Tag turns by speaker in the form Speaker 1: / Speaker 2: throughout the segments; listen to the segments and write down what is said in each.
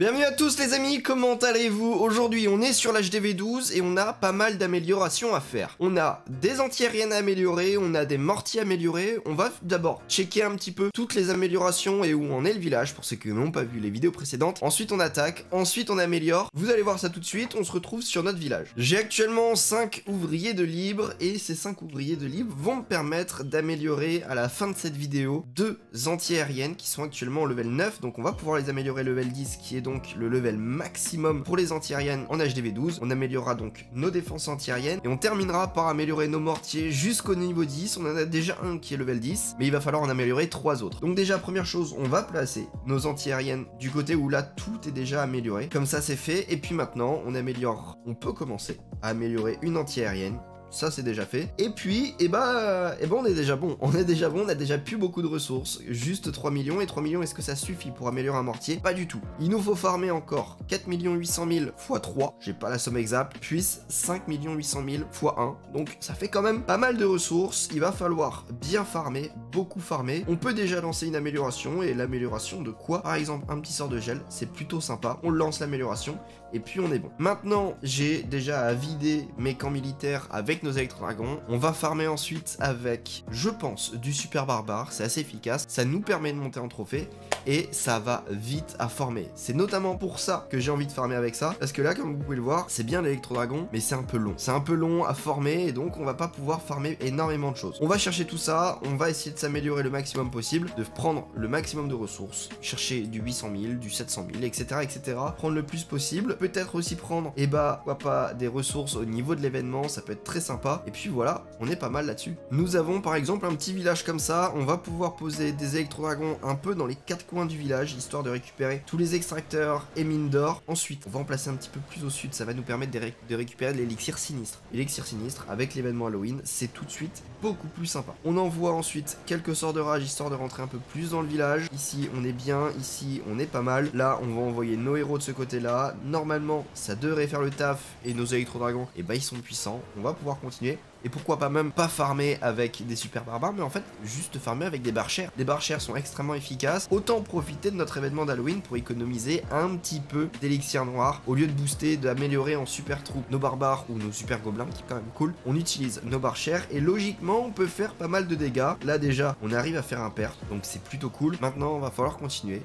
Speaker 1: Bienvenue à tous les amis, comment allez-vous? Aujourd'hui on est sur l'HDV12 et on a pas mal d'améliorations à faire. On a des antiaériennes à améliorer, on a des mortiers à améliorer. On va d'abord checker un petit peu toutes les améliorations et où en est le village pour ceux qui n'ont pas vu les vidéos précédentes. Ensuite on attaque, ensuite on améliore. Vous allez voir ça tout de suite, on se retrouve sur notre village. J'ai actuellement 5 ouvriers de libre et ces 5 ouvriers de libre vont me permettre d'améliorer à la fin de cette vidéo 2 antiaériennes qui sont actuellement au level 9. Donc on va pouvoir les améliorer level 10 qui est donc le level maximum pour les anti-aériennes en HDV12. On améliorera donc nos défenses anti-aériennes et on terminera par améliorer nos mortiers jusqu'au niveau 10. On en a déjà un qui est level 10, mais il va falloir en améliorer 3 autres. Donc déjà, première chose, on va placer nos anti-aériennes du côté où là tout est déjà amélioré. Comme ça c'est fait, et puis maintenant on améliore, on peut commencer à améliorer une anti-aérienne. Ça c'est déjà fait. Et puis, on est déjà bon. On est déjà bon, on a déjà plus beaucoup de ressources. Juste 3 millions. Et 3 millions, est-ce que ça suffit pour améliorer un mortier? Pas du tout. Il nous faut farmer encore 4 800 000 x 3. J'ai pas la somme exacte. Puis 5 800 000 x 1. Donc ça fait quand même pas mal de ressources. Il va falloir bien farmer, beaucoup farmer. On peut déjà lancer une amélioration. Et l'amélioration de quoi? Par exemple, un petit sort de gel. C'est plutôt sympa. On lance l'amélioration. Et puis on est bon. Maintenant, j'ai déjà à vider mes camps militaires avec nos électro-dragons. On va farmer ensuite avec, je pense, du super barbare. C'est assez efficace. Ça nous permet de monter en trophée. Et ça va vite à former. C'est notamment pour ça que j'ai envie de farmer avec ça. Parce que là, comme vous pouvez le voir, c'est bien l'électro-dragon, mais c'est un peu long. C'est un peu long à former. Et donc, on va pas pouvoir farmer énormément de choses. On va chercher tout ça. On va essayer de s'améliorer le maximum possible. De prendre le maximum de ressources. Chercher du 800 000, du 700 000, etc. etc. Prendre le plus possible. Peut-être aussi prendre, pourquoi pas, des ressources au niveau de l'événement, ça peut être très sympa. Et puis voilà, on est pas mal là-dessus. Nous avons par exemple un petit village comme ça, on va pouvoir poser des électro-dragons un peu dans les 4 coins du village, histoire de récupérer tous les extracteurs et mines d'or. Ensuite, on va en placer un petit peu plus au sud, ça va nous permettre de récupérer l'élixir sinistre. L'élixir sinistre, avec l'événement Halloween, c'est tout de suite beaucoup plus sympa. On envoie ensuite quelques sorts de rage, histoire de rentrer un peu plus dans le village. Ici, on est bien, ici, on est pas mal. Là, on va envoyer nos héros de ce côté-là. Normalement, ça devrait faire le taf et nos électro-dragons, ils sont puissants. On va pouvoir continuer. Et pourquoi pas même pas farmer avec des super barbares, mais en fait juste farmer avec des barchères. Les barchères sont extrêmement efficaces. Autant profiter de notre événement d'Halloween pour économiser un petit peu d'élixir noir. Au lieu de booster, d'améliorer en super troupes nos barbares ou nos super gobelins, qui est quand même cool, on utilise nos barchères et logiquement on peut faire pas mal de dégâts. Là déjà on arrive à faire un perte, donc c'est plutôt cool. Maintenant on va falloir continuer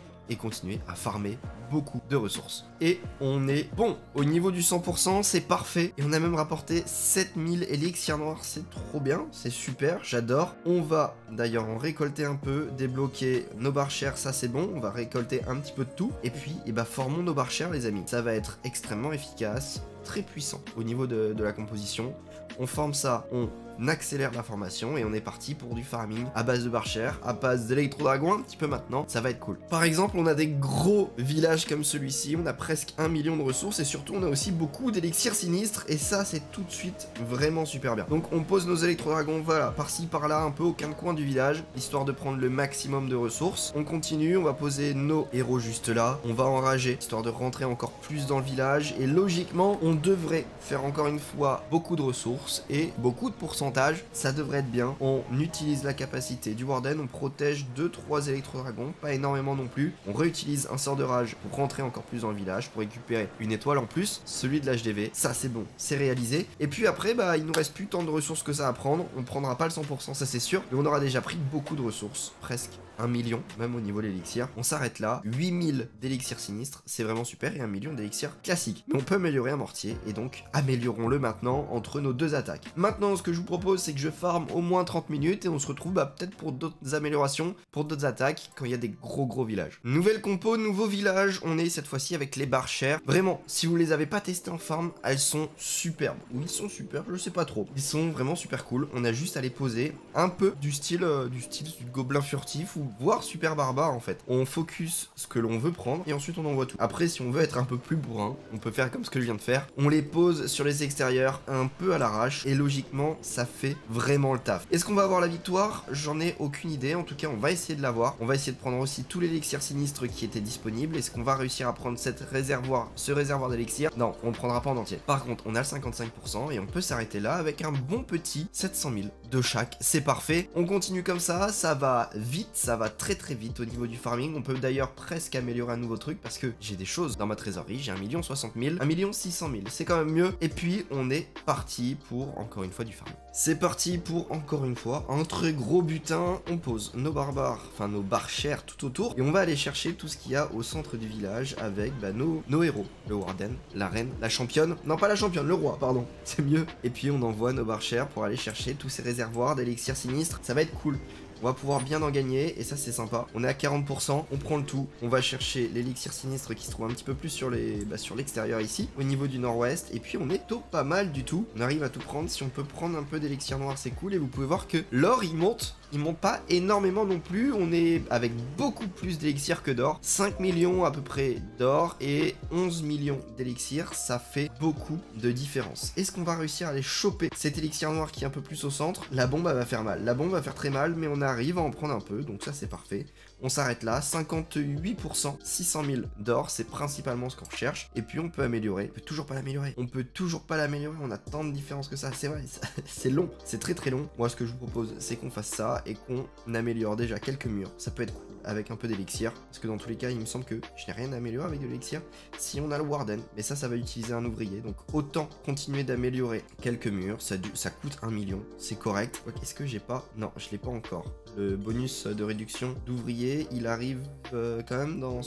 Speaker 1: à farmer beaucoup de ressources. Et on est bon. Au niveau du 100%, c'est parfait. Et on a même rapporté 7000 élixirs noirs. C'est trop bien. C'est super. J'adore. On va d'ailleurs en récolter un peu, débloquer nos barchères. Ça, c'est bon. On va récolter un petit peu de tout. Et puis, formons nos barchères, les amis. Ça va être extrêmement efficace, très puissant au niveau de la composition. On forme ça, on accélère la formation et on est parti pour du farming à base de barchères, à base d'électro-dragons un petit peu maintenant, ça va être cool. Par exemple, on a des gros villages comme celui-ci, on a presque 1 million de ressources et surtout on a aussi beaucoup d'élixirs sinistres et ça c'est tout de suite vraiment super bien. Donc on pose nos électro-dragons, voilà, par-ci par-là, un peu au coin du village, histoire de prendre le maximum de ressources. On continue, on va poser nos héros juste là, on va enrager, histoire de rentrer encore plus dans le village et logiquement on devrait faire encore une fois beaucoup de ressources et beaucoup de pourcentage. Ça devrait être bien. On utilise la capacité du Warden, on protège 2-3 électro-dragons, pas énormément non plus. On réutilise un sort de rage pour rentrer encore plus dans le village, pour récupérer une étoile en plus, celui de l'HDV. Ça c'est bon, c'est réalisé. Et puis après, il nous reste plus tant de ressources que ça à prendre. On prendra pas le 100%, ça c'est sûr, mais on aura déjà pris beaucoup de ressources, presque 1 million, même au niveau de l'élixir. On s'arrête là, 8000 d'élixirs sinistres, c'est vraiment super, et 1 million d'élixirs classiques. Mais on peut améliorer un mortier, et donc améliorons-le maintenant entre nos deux attaques. Maintenant, ce que je vous propose, c'est que je farme au moins 30 minutes, et on se retrouve peut-être pour d'autres améliorations, pour d'autres attaques, quand il y a des gros villages. Nouvelle compo, nouveau village, on est cette fois-ci avec les barchères. Vraiment, si vous les avez pas testées en farm, elles sont superbes. Ou ils sont superbes, je sais pas trop. Ils sont vraiment super cool, on a juste à les poser un peu du style du gobelin furtif, ou voire super barbare en fait. On focus ce que l'on veut prendre et ensuite on envoie tout. Après, si on veut être un peu plus bourrin, on peut faire comme ce que je viens de faire. On les pose sur les extérieurs un peu à l'arrache et logiquement ça fait vraiment le taf. Est-ce qu'on va avoir la victoire? J'en ai aucune idée. En tout cas, on va essayer de l'avoir. On va essayer de prendre aussi tous les élixirs sinistres qui étaient disponibles. Est-ce qu'on va réussir à prendre ce réservoir d'élixir? Non, on le prendra pas en entier. Par contre, on a le 55% et on peut s'arrêter là avec un bon petit 700 000 de chaque. C'est parfait. On continue comme ça va vite, ça ça va très très vite au niveau du farming. On peut d'ailleurs presque améliorer un nouveau truc parce que j'ai des choses dans ma trésorerie. J'ai 1 060 000, 1 600 000, c'est quand même mieux. Et puis on est parti pour encore une fois du farming. C'est parti pour encore une fois un très gros butin. On pose nos barbares, enfin nos barchères tout autour et on va aller chercher tout ce qu'il y a au centre du village avec nos héros, le warden, la reine, la championne, non pas la championne, le roi, pardon, c'est mieux. Et puis on envoie nos barchères pour aller chercher tous ces réservoirs d'élixirs sinistres, ça va être cool. On va pouvoir bien en gagner et ça c'est sympa. On est à 40%, on prend le tout. On va chercher l'élixir sinistre qui se trouve un petit peu plus sur l'extérieur ici, au niveau du nord-ouest. Et puis on est au pas mal du tout. On arrive à tout prendre. Si on peut prendre un peu d'élixir noir, c'est cool. Et vous pouvez voir que l'or il monte. Il monte pas énormément non plus. On est avec beaucoup plus d'élixir que d'or. 5 millions à peu près d'or et 11 millions d'élixir. Ça fait beaucoup de différence. Est-ce qu'on va réussir à aller choper cet élixir noir qui est un peu plus au centre? La bombe elle va faire mal. La bombe va faire très mal, mais on arrive à en prendre un peu, donc ça c'est parfait. On s'arrête là, 58%, 600 000 d'or, c'est principalement ce qu'on recherche. Et puis on peut améliorer, on peut toujours pas l'améliorer. On peut toujours pas l'améliorer, on a tant de différences que ça, c'est vrai, c'est long, c'est très très long. Moi ce que je vous propose, c'est qu'on fasse ça et qu'on améliore déjà quelques murs. Ça peut être cool avec un peu d'élixir, parce que dans tous les cas, il me semble que je n'ai rien à améliorer avec de l'élixir. Si on a le warden, mais ça va utiliser un ouvrier, donc autant continuer d'améliorer quelques murs. Ça coûte 1 million, c'est correct. Est-ce que j'ai pas? Non, je l'ai pas encore. Le bonus de réduction d'ouvrier, il arrive quand même dans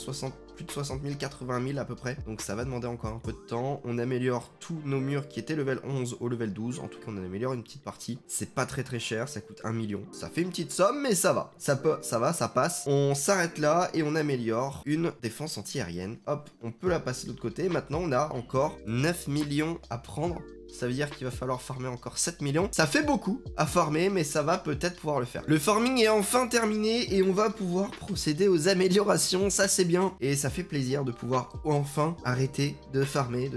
Speaker 1: plus de 60 000, 80 000 à peu près. Donc ça va demander encore un peu de temps. On améliore tous nos murs qui étaient level 11 au level 12. En tout cas, on améliore une petite partie. C'est pas très très cher, ça coûte 1 million. Ça fait une petite somme, mais ça va. Ça va, ça passe. On s'arrête là et on améliore une défense anti-aérienne. Hop, on peut la passer de l'autre côté. Maintenant, on a encore 9 millions à prendre. Ça veut dire qu'il va falloir farmer encore 7 millions. Ça fait beaucoup à farmer, mais ça va peut-être pouvoir le faire. Le farming est enfin terminé et on va pouvoir procéder aux améliorations. Ça, c'est bien. Et ça fait plaisir de pouvoir enfin arrêter de farmer.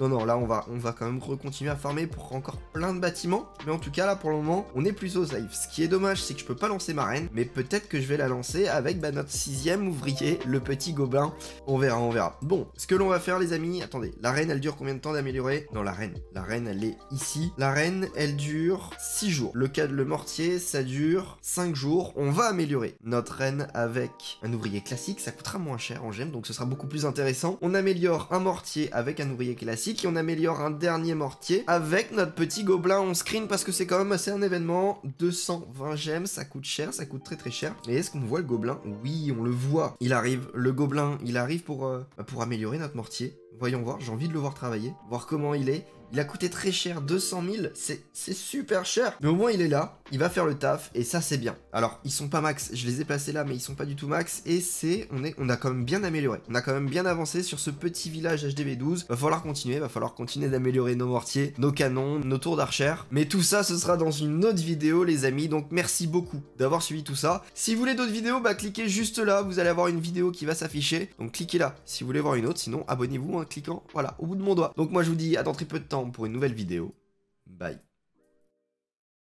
Speaker 1: Non, là, on va quand même recontinuer à farmer pour encore plein de bâtiments. Mais en tout cas, là, pour le moment, on est plutôt safe. Ce qui est dommage, c'est que je peux pas lancer ma reine. Mais peut-être que je vais la lancer avec notre 6e ouvrier, le petit gobelin. On verra. Bon, ce que l'on va faire, les amis... Attendez, la reine, elle dure combien de temps d'améliorer? Non, la reine, elle est ici. La reine, elle dure 6 jours. Le mortier, ça dure 5 jours. On va améliorer notre reine avec un ouvrier classique. Ça coûtera moins cher en gemme, donc ce sera beaucoup plus intéressant. On améliore un mortier avec un ouvrier classique et on améliore un dernier mortier avec notre petit gobelin on screen parce que c'est quand même assez un événement. 220 gemmes, ça coûte cher, ça coûte très très cher. Et est-ce qu'on voit le gobelin? Oui, on le voit. Il arrive, le gobelin, il arrive pour améliorer notre mortier. Voyons voir, j'ai envie de le voir travailler, voir comment il est. Il a coûté très cher, 200 000, c'est super cher. Mais au moins il est là, il va faire le taf et ça c'est bien. Alors ils sont pas max, je les ai placés là mais ils sont pas du tout max. Et on a quand même bien amélioré. On a quand même bien avancé sur ce petit village HDV12. Va falloir continuer d'améliorer nos mortiers, nos canons, nos tours d'archère. Mais tout ça ce sera dans une autre vidéo les amis. Donc merci beaucoup d'avoir suivi tout ça. Si vous voulez d'autres vidéos, cliquez juste là, vous allez avoir une vidéo qui va s'afficher. Donc cliquez là si vous voulez voir une autre, sinon abonnez-vous en cliquant voilà au bout de mon doigt. Donc moi je vous dis à dans très peu de temps pour une nouvelle vidéo. Bye.